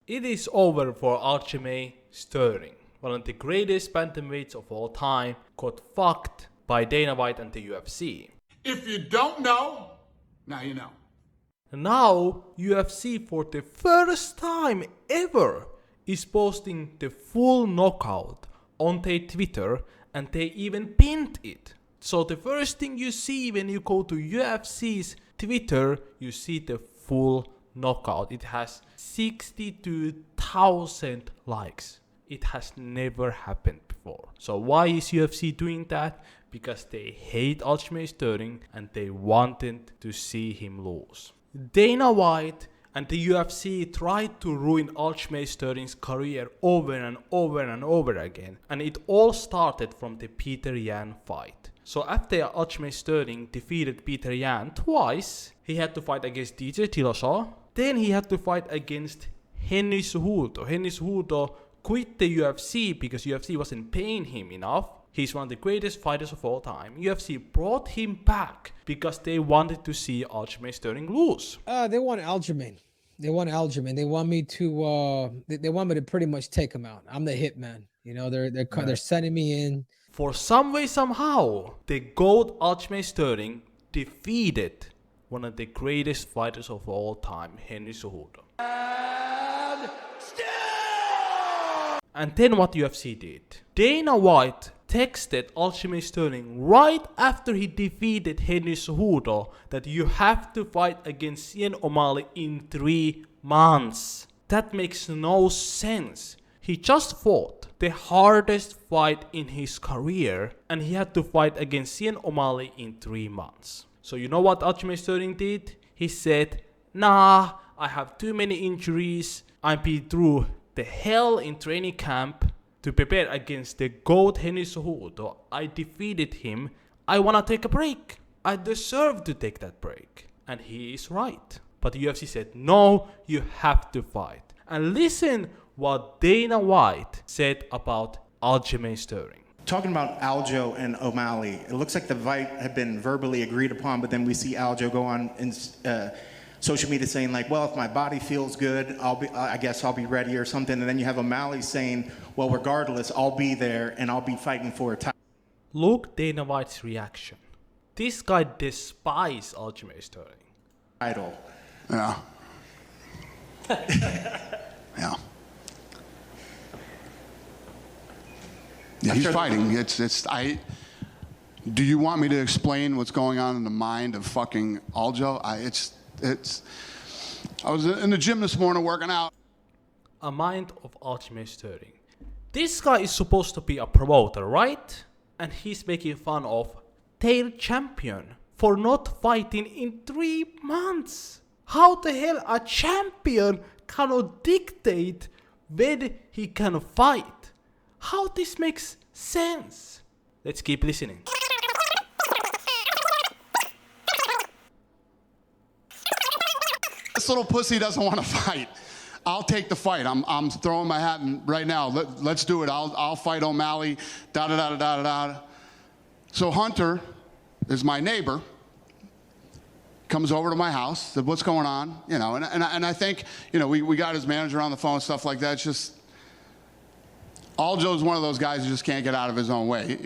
It is over for Aljamain Sterling, one of the greatest bantamweights of all time, got fucked by Dana White and the UFC. If you don't know, now you know. Now, UFC for the first time ever is posting the full knockout on their Twitter, and they even pinned it. So the first thing you see when you go to UFC's Twitter, you see the full knockout. It has 62,000 likes. It has never happened before. So why is UFC doing that? Because they hate Aljamain Sterling and they wanted to see him lose. Dana White and the UFC tried to ruin Aljamain Sterling's career over and over and over again, and it all started from the Peter Yan fight. So after Aljamain Sterling defeated Peter Yan twice, he had to fight against DJ Dillashaw, then he had to fight against Henry Cejudo. Henry Cejudo quit the UFC because UFC wasn't paying him enough. He's one of the greatest fighters of all time. UFC brought him back because they wanted to see Aljamain Sterling lose. They want Aljamain. They want Aljamain. They want me to. They want me to pretty much take him out. I'm the hitman. You know, they're sending me in. For some way, somehow, the GOAT Aljamain Sterling defeated one of the greatest fighters of all time, Henry Cejudo. And then what UFC did? Dana White texted Aljamain Sterling right after he defeated Henry Cejudo that you have to fight against Sean O'Malley in 3 months. That makes no sense. He just fought the hardest fight in his career and he had to fight against Sean O'Malley in 3 months. So you know what Aljamain Sterling did? He said, nah, I have too many injuries. I've been through the hell in training camp to prepare against the GOAT Henry Cejudo. I defeated him. I wanna take a break. I deserve to take that break. And he is right. But the UFC said, no, you have to fight. And listen what Dana White said about Aljamain Sterling. Talking about Aljo and O'Malley, it looks like the fight had been verbally agreed upon, but then we see Aljo go on in social media saying like, well, if my body feels good, I guess I'll be ready or something. And then you have O'Malley saying, well, regardless, I'll be there and I'll be fighting for a title. Look Dana White's reaction. This guy despises Aljamain Sterling. Title. Yeah. Yeah. Yeah, he's fighting. Do you want me to explain what's going on in the mind of fucking Aljo? I was in the gym this morning working out. A mind of Aljamain Sterling. This guy is supposed to be a promoter, right? And he's making fun of their champion for not fighting in 3 months. How the hell a champion cannot dictate when he can fight? How this makes sense? Let's keep listening. This little pussy doesn't want to fight. I'll take the fight. I'm throwing my hat in right now. Let's do it. I'll fight O'Malley. Da da da da da da. So Hunter is my neighbor. Comes over to my house. Said, "What's going on?" You know, and I think we got his manager on the phone, stuff like that. It's just Aljo's one of those guys who just can't get out of his own way.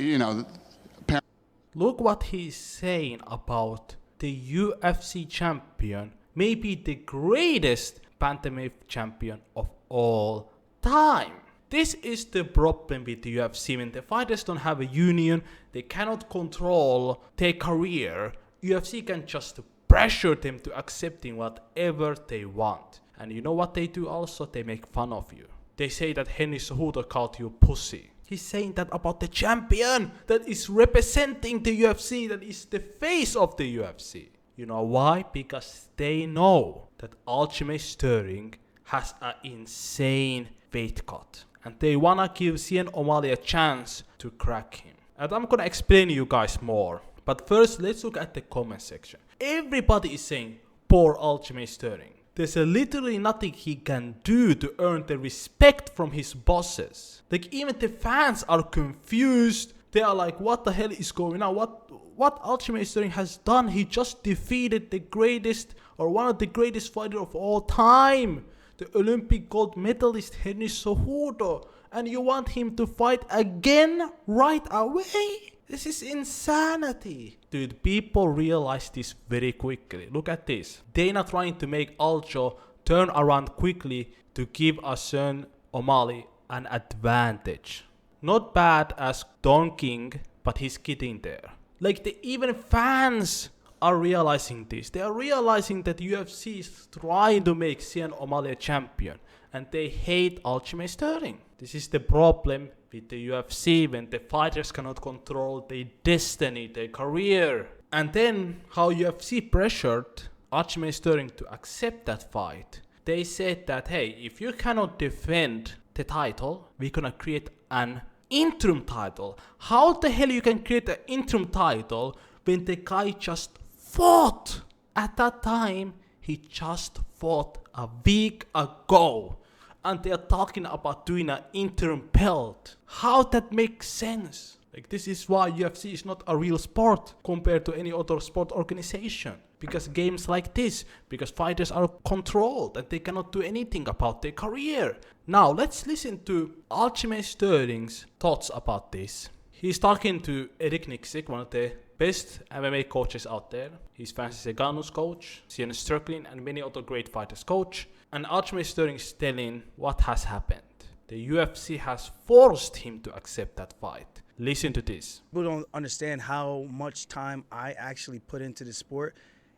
Look what he's saying about the UFC champion, maybe the greatest bantamweight champion of all time. This is the problem with the UFC. When the fighters don't have a union, they cannot control their career. UFC can just pressure them to accepting whatever they want. And you know what they do also? They make fun of you. They say that Henry Cejudo called you pussy. He's saying that about the champion that is representing the UFC, that is the face of the UFC. You know why? Because they know that Aljamain Sterling has an insane weight cut. And they wanna give Sean O'Malley a chance to crack him. And I'm gonna explain to you guys more. But first, let's look at the comment section. Everybody is saying, poor Aljamain Sterling. There's literally nothing he can do to earn the respect from his bosses. Like, even the fans are confused. They are like, what the hell is going on? What Aljamain Sterling has done? He just defeated the greatest, or one of the greatest fighters of all time. the Olympic gold medalist Henry Cejudo, and you want him to fight again right away? This is insanity. Dude, people realize this very quickly. Look at this. Dana trying to make Aljo turn around quickly to give Asun O'Malley an advantage. Not bad as Don King, but he's getting there. Like, even fans are realizing this. They are realizing that UFC is trying to make Sean O'Malley a champion, and they hate Aljamain Sterling. This is the problem with the UFC when the fighters cannot control their destiny, their career. And then how UFC pressured Aljamain Sterling to accept that fight. They said that, hey, if you cannot defend the title, we're gonna create an interim title. How the hell you can create an interim title when the guy just fought? At that time, he just fought a week ago. And they are talking about doing an interim belt. How that makes sense? Like, this is why UFC is not a real sport compared to any other sport organization. Because games like this, because fighters are controlled and they cannot do anything about their career. Now, let's listen to Aljamain Sterling's thoughts about this. He's talking to Eric Nixick, one of the best MMA coaches out there. He's Francis Ngannou's coach, Sienna Strickland, and many other great fighters' coach. And Aljamain Sterling is telling what has happened. The UFC has forced him to accept that fight. Listen to this. People don't understand how much time I actually put into the sport.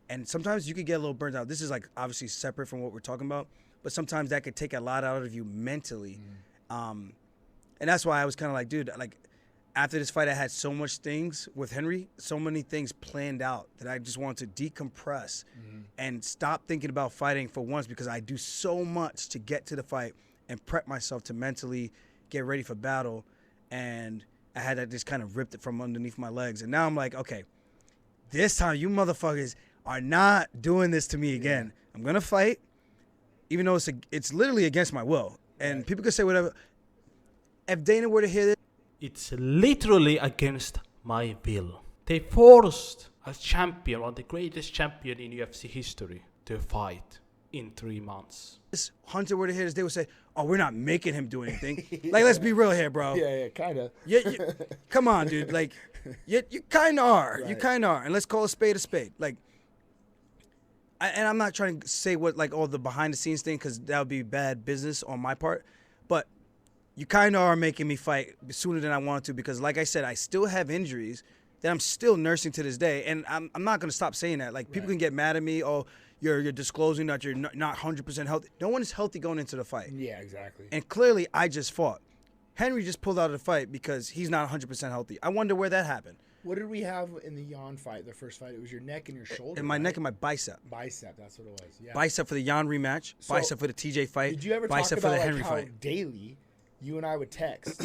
And sometimes you could get a little burnt out. This is like obviously separate from what we're talking about, but sometimes that could take a lot out of you mentally. And that's why I was kind of like, dude, like after this fight, I had so much things with Henry, so many things planned out that I just wanted to decompress and stop thinking about fighting for once, because I do so much to get to the fight and prep myself to mentally get ready for battle. And I had that just kind of ripped it from underneath my legs. And now I'm like, okay, this time you motherfuckers are not doing this to me again. I'm going to fight, even though it's literally against my will. And people could say whatever. If Dana were to hear this, It's literally against my will. They forced a champion, one of the greatest champion in UFC history, to fight in 3 months. Hunter were to hear this, they would say, oh, we're not making him do anything. Like, let's be real here, bro. Yeah, kind of. Come on, dude. Like, you kind of are. Right. You kind of are. And let's call a spade a spade. Like, and I'm not trying to say what, like, all the behind-the-scenes thing, because that would be bad business on my part. But you kind of are making me fight sooner than I want to, because, like I said, I still have injuries that I'm still nursing to this day. And I'm not going to stop saying that. Like, people can get mad at me. Oh, you're disclosing that you're not 100% healthy. No one is healthy going into the fight. Yeah, exactly. And clearly, I just fought. Henry just pulled out of the fight because he's not 100% healthy. I wonder where that happened. What did we have in the Jan fight, the first fight? It was your neck and your shoulder. In my right? neck and my bicep. Bicep, that's what it was. Yeah. Bicep for the Jan rematch. So, bicep for the TJ fight. Did you ever bicep talk for about the like Henry how fight? daily you and I would text?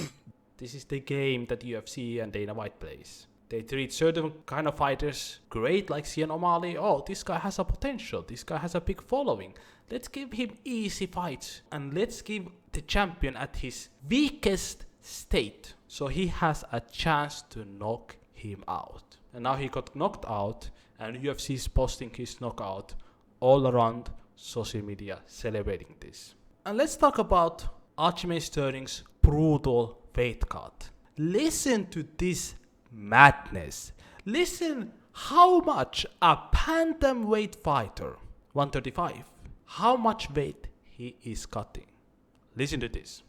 This is the game that UFC and Dana White plays. They treat certain kind of fighters great, like Sean O'Malley. Oh, this guy has a potential. This guy has a big following. Let's give him easy fights. And let's give the champion at his weakest state, so he has a chance to knock him out. And now he got knocked out, and UFC is posting his knockout all around social media, celebrating this. And let's talk about Aljamain Sterling's brutal weight cut. Listen to this madness. Listen how much a bantamweight fighter, 135, how much weight he is cutting. Listen to this.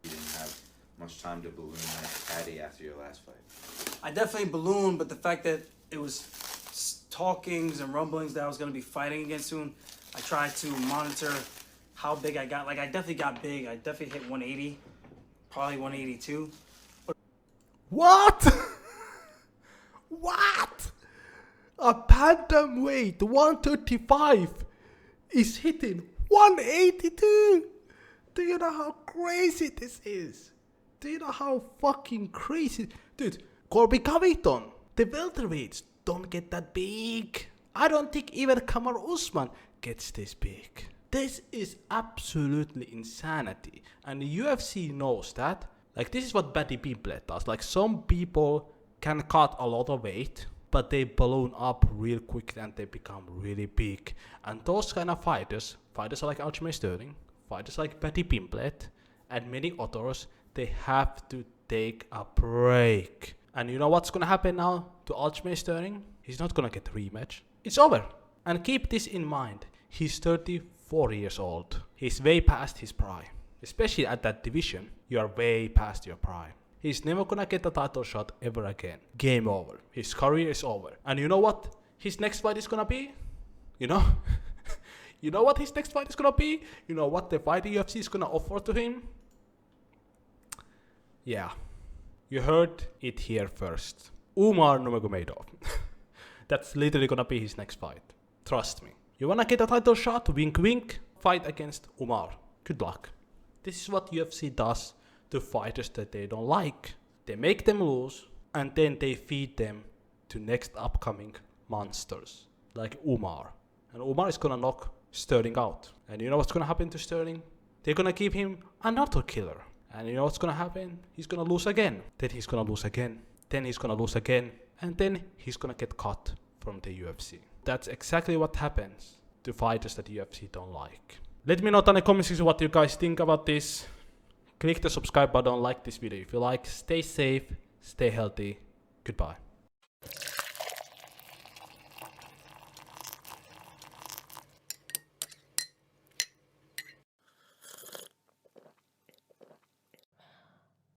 You didn't have much time to balloon like Patty after your last fight. I definitely ballooned, but the fact that it was talkings and rumblings that I was going to be fighting again soon, I tried to monitor how big I got. Like, I definitely got big. I definitely hit 180, probably 182. What? What? A bantamweight 135 is hitting 182. Do you know how crazy this is? Do you know how fucking crazy? Dude, Colby Covington, the welterweights don't get that big. I don't think even Kamaru Usman gets this big. This is absolutely insanity. And the UFC knows that. Like, this is what bodybuilding does. Like, some people can cut a lot of weight, but they balloon up real quick and they become really big. And those kind of fighters like Aljamain Sterling, fighters like Paddy Pimblett and many others, they have to take a break. And you know what's gonna happen now to Aljamain Sterling? He's not gonna get a rematch. It's over. And keep this in mind. He's 34 years old. He's way past his prime. Especially at that division, you are way past your prime. He's never gonna get a title shot ever again. Game over. His career is over. And you know what his next fight is gonna be? You know? You know what his next fight is gonna be? You know what the fight UFC is gonna offer to him? Yeah. You heard it here first. Umar Nurmagomedov. That's literally gonna be his next fight. Trust me. You wanna get a title shot? Wink wink. Fight against Umar. Good luck. This is what UFC does to fighters that they don't like. They make them lose and then they feed them to next upcoming monsters like Umar. And Umar is gonna knock Sterling out. And you know what's gonna happen to Sterling? They're gonna give him another killer. And you know what's gonna happen? He's gonna lose again. Then he's gonna lose again. Then he's gonna lose again. And then he's gonna get cut from the UFC. That's exactly what happens to fighters that UFC don't like. Let me know down in the comment section what you guys think about this. Click the subscribe button, like this video if you like. Stay safe, stay healthy. Goodbye.